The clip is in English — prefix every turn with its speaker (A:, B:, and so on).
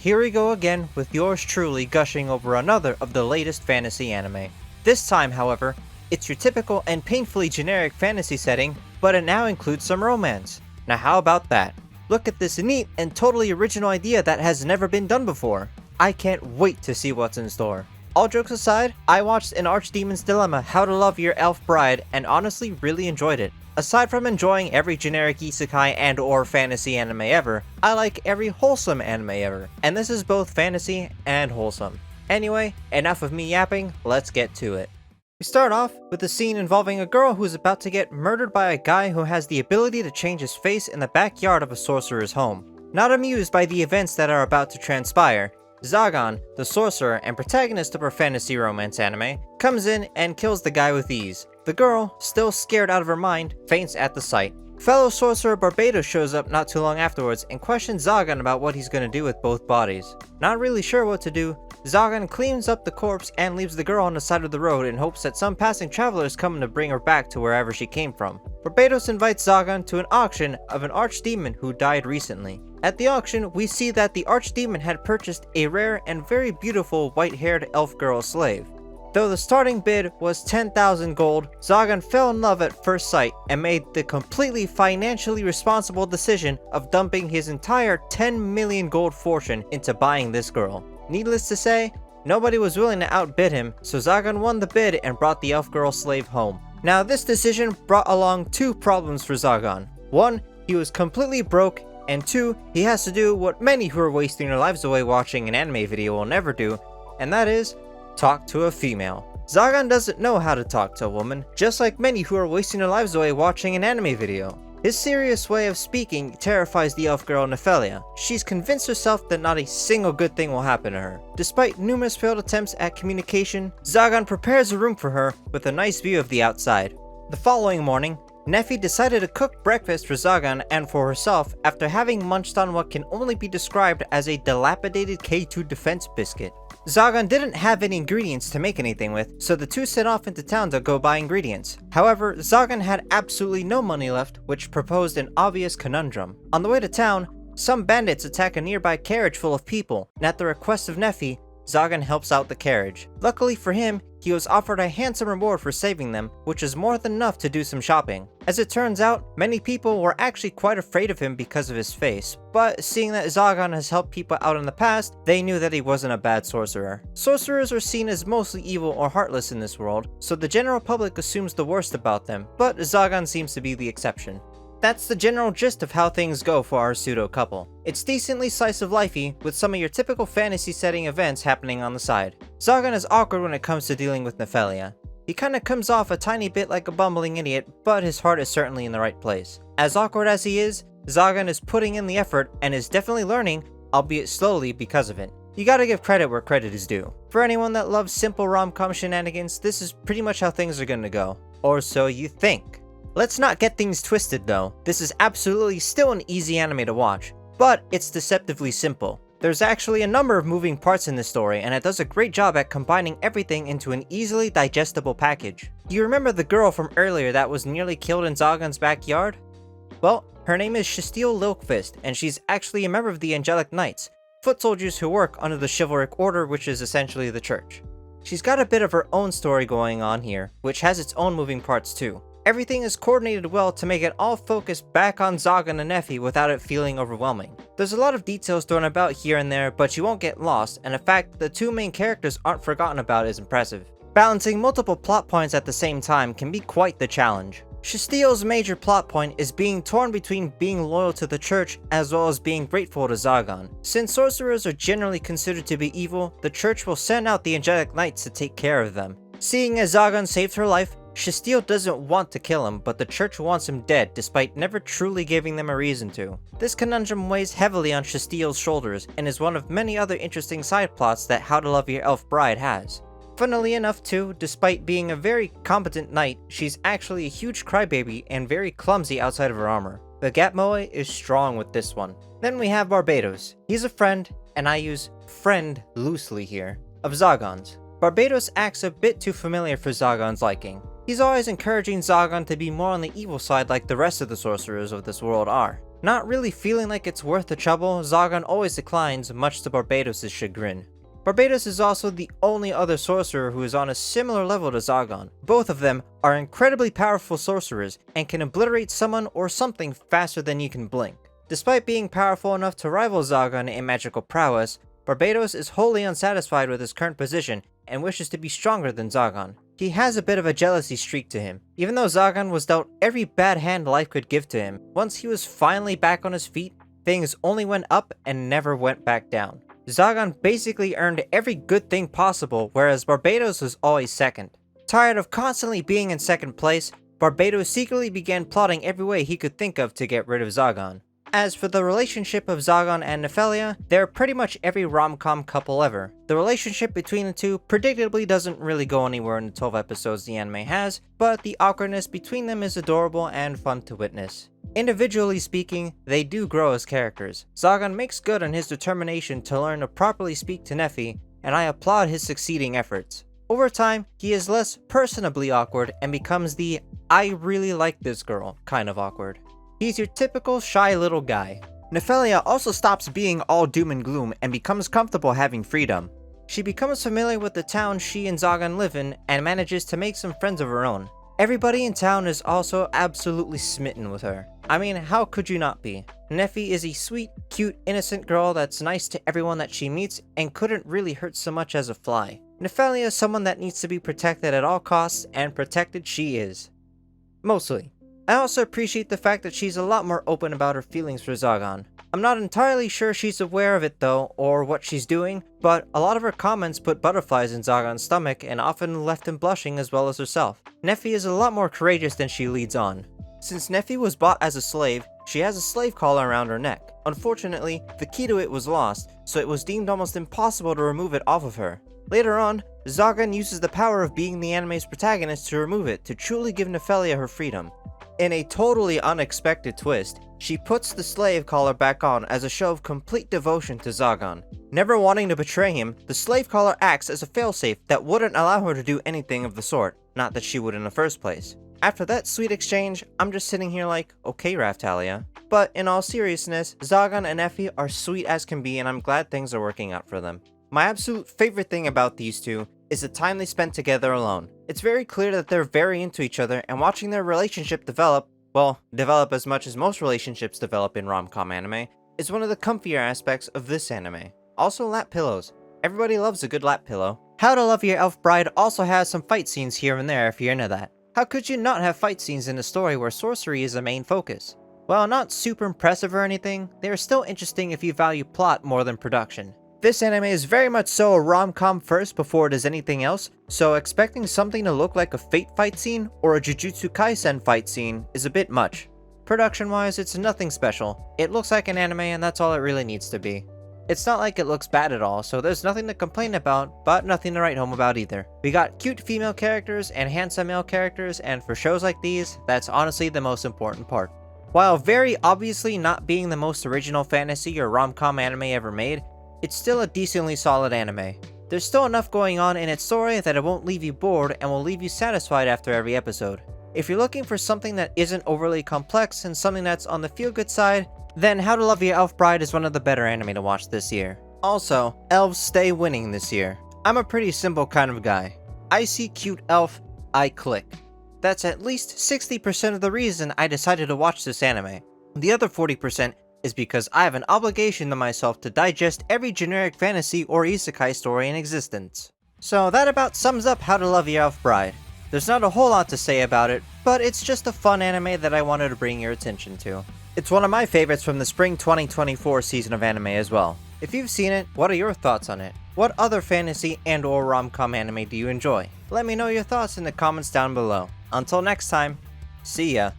A: here we go again with yours truly gushing over another of the latest fantasy anime. This time, however, it's your typical and painfully generic fantasy setting, but it now includes some romance. Now how about that? Look at this neat and totally original idea that has never been done before. I can't wait to see what's in store. All jokes aside, I watched an Archdemon's Dilemma How to Love Your Elf Bride and honestly really enjoyed it. Aside from enjoying every generic isekai and or fantasy anime ever, I like every wholesome anime ever, and this is both fantasy and wholesome. Anyway, enough of me yapping, let's get to it. We start off with a scene involving a girl who is about to get murdered by a guy who has the ability to change his face in the backyard of a sorcerer's home. Not amused by the events that are about to transpire, Zagan, the sorcerer and protagonist of our fantasy romance anime, comes in and kills the guy with ease. The girl, still scared out of her mind, faints at the sight. Fellow sorcerer Barbados shows up not too long afterwards and questions Zagan about what he's gonna do with both bodies. Not really sure what to do, Zagan cleans up the corpse and leaves the girl on the side of the road in hopes that some passing travelers come to bring her back to wherever she came from. Barbados invites Zagan to an auction of an archdemon who died recently. At the auction, we see that the archdemon had purchased a rare and very beautiful white-haired elf girl slave. Though the starting bid was 10,000 gold, Zagan fell in love at first sight and made the completely financially responsible decision of dumping his entire 10 million gold fortune into buying this girl. Needless to say, nobody was willing to outbid him, so Zagan won the bid and brought the elf girl slave home. Now this decision brought along two problems for Zagan. One, he was completely broke, and two, he has to do what many who are wasting their lives away watching an anime video will never do, and that is, talk to a female. Zagan doesn't know how to talk to a woman, just like many who are wasting their lives away watching an anime video. His serious way of speaking terrifies the elf girl Nephelia. She's convinced herself that not a single good thing will happen to her. Despite numerous failed attempts at communication, Zagan prepares a room for her with a nice view of the outside. The following morning, Nephi decided to cook breakfast for Zagan and for herself after having munched on what can only be described as a dilapidated K2 defense biscuit. Zagan didn't have any ingredients to make anything with, so the two set off into town to go buy ingredients. However, Zagan had absolutely no money left, which proposed an obvious conundrum. On the way to town, some bandits attack a nearby carriage full of people, and at the request of Nephi, Zagan helps out the carriage. Luckily for him, he was offered a handsome reward for saving them, which is more than enough to do some shopping. As it turns out, many people were actually quite afraid of him because of his face, but seeing that Zagan has helped people out in the past, they knew that he wasn't a bad sorcerer. Sorcerers are seen as mostly evil or heartless in this world, so the general public assumes the worst about them, but Zagan seems to be the exception. That's the general gist of how things go for our pseudo couple. It's decently slice of lifey, with some of your typical fantasy setting events happening on the side. Zagan is awkward when it comes to dealing with Nephelia. He kinda comes off a tiny bit like a bumbling idiot, but his heart is certainly in the right place. As awkward as he is, Zagan is putting in the effort and is definitely learning, albeit slowly because of it. You gotta give credit where credit is due. For anyone that loves simple rom-com shenanigans, this is pretty much how things are gonna go. Or so you think. Let's not get things twisted though, this is absolutely still an easy anime to watch, but it's deceptively simple. There's actually a number of moving parts in this story, and it does a great job at combining everything into an easily digestible package. Do you remember the girl from earlier that was nearly killed in Zagan's backyard? Well, her name is Shasteel Lilkfist, and she's actually a member of the Angelic Knights, foot soldiers who work under the chivalric order, which is essentially the church. She's got a bit of her own story going on here, which has its own moving parts too. Everything is coordinated well to make it all focus back on Zagan and Nephi without it feeling overwhelming. There's a lot of details thrown about here and there, but you won't get lost, and the fact that the two main characters aren't forgotten about is impressive. Balancing multiple plot points at the same time can be quite the challenge. Shasteel's major plot point is being torn between being loyal to the church as well as being grateful to Zagan. Since sorcerers are generally considered to be evil, the church will send out the Angelic Knights to take care of them. Seeing as Zagan saved her life, Shasteel doesn't want to kill him, but the church wants him dead despite never truly giving them a reason to. This conundrum weighs heavily on Shasteel's shoulders and is one of many other interesting side plots that How to Love Your Elf Bride has. Funnily enough too, despite being a very competent knight, she's actually a huge crybaby and very clumsy outside of her armor. The Gatmoe is strong with this one. Then we have Barbados. He's a friend, and I use friend loosely here, of Zagan's. Barbados acts a bit too familiar for Zagan's liking. He's always encouraging Zagan to be more on the evil side like the rest of the sorcerers of this world are. Not really feeling like it's worth the trouble, Zagan always declines, much to Barbados' chagrin. Barbados is also the only other sorcerer who is on a similar level to Zagan. Both of them are incredibly powerful sorcerers and can obliterate someone or something faster than you can blink. Despite being powerful enough to rival Zagan in magical prowess, Barbados is wholly unsatisfied with his current position and wishes to be stronger than Zagan. He has a bit of a jealousy streak to him. Even though Zagan was dealt every bad hand life could give to him, once he was finally back on his feet, things only went up and never went back down. Zagan basically earned every good thing possible, whereas Barbados was always second. Tired of constantly being in second place, Barbados secretly began plotting every way he could think of to get rid of Zagan. As for the relationship of Zagan and Nephelia, they're pretty much every rom-com couple ever. The relationship between the two predictably doesn't really go anywhere in the 12 episodes the anime has, but the awkwardness between them is adorable and fun to witness. Individually speaking, they do grow as characters. Zagan makes good on his determination to learn to properly speak to Nephi, and I applaud his succeeding efforts. Over time, he is less personably awkward and becomes the "I really like this girl" kind of awkward. He's your typical shy little guy. Nephelia also stops being all doom and gloom and becomes comfortable having freedom. She becomes familiar with the town she and Zagan live in and manages to make some friends of her own. Everybody in town is also absolutely smitten with her. I mean, how could you not be? Nephi is a sweet, cute, innocent girl that's nice to everyone that she meets and couldn't really hurt so much as a fly. Nephelia is someone that needs to be protected at all costs, and protected she is. Mostly. I also appreciate the fact that she's a lot more open about her feelings for Zagan. I'm not entirely sure she's aware of it though, or what she's doing, but a lot of her comments put butterflies in Zagan's stomach and often left him blushing as well as herself. Nephi is a lot more courageous than she leads on. Since Nephi was bought as a slave, she has a slave collar around her neck. Unfortunately, the key to it was lost, so it was deemed almost impossible to remove it off of her. Later on, Zagan uses the power of being the anime's protagonist to remove it to truly give Nephelia her freedom. In a totally unexpected twist, she puts the slave collar back on as a show of complete devotion to Zagan. Never wanting to betray him, the slave collar acts as a failsafe that wouldn't allow her to do anything of the sort, not that she would in the first place. After that sweet exchange, I'm just sitting here like, okay Raftalia. But in all seriousness, Zagan and Nephi are sweet as can be and I'm glad things are working out for them. My absolute favorite thing about these two is the time they spent together alone. It's very clear that they're very into each other, and watching their relationship develop as much as most relationships develop in rom-com anime, is one of the comfier aspects of this anime. Also lap pillows. Everybody loves a good lap pillow. How to Love Your Elf Bride also has some fight scenes here and there if you're into that. How could you not have fight scenes in a story where sorcery is the main focus? While not super impressive or anything, they are still interesting if you value plot more than production. This anime is very much so a rom-com first before it is anything else, so expecting something to look like a Fate fight scene or a Jujutsu Kaisen fight scene is a bit much. Production-wise, it's nothing special. It looks like an anime and that's all it really needs to be. It's not like it looks bad at all, so there's nothing to complain about, but nothing to write home about either. We got cute female characters and handsome male characters, and for shows like these, that's honestly the most important part. While very obviously not being the most original fantasy or rom-com anime ever made, it's still a decently solid anime. There's still enough going on in its story that it won't leave you bored and will leave you satisfied after every episode. If you're looking for something that isn't overly complex and something that's on the feel-good side, then How to Love Your Elf Bride is one of the better anime to watch this year. Also, elves stay winning this year. I'm a pretty simple kind of guy. I see cute elf, I click. That's at least 60% of the reason I decided to watch this anime. The other 40% is because I have an obligation to myself to digest every generic fantasy or isekai story in existence. So that about sums up How to Love Your Elf Bride. There's not a whole lot to say about it, but it's just a fun anime that I wanted to bring your attention to. It's one of my favorites from the spring 2024 season of anime as well. If you've seen it, what are your thoughts on it? What other fantasy and or rom-com anime do you enjoy? Let me know your thoughts in the comments down below. Until next time, see ya.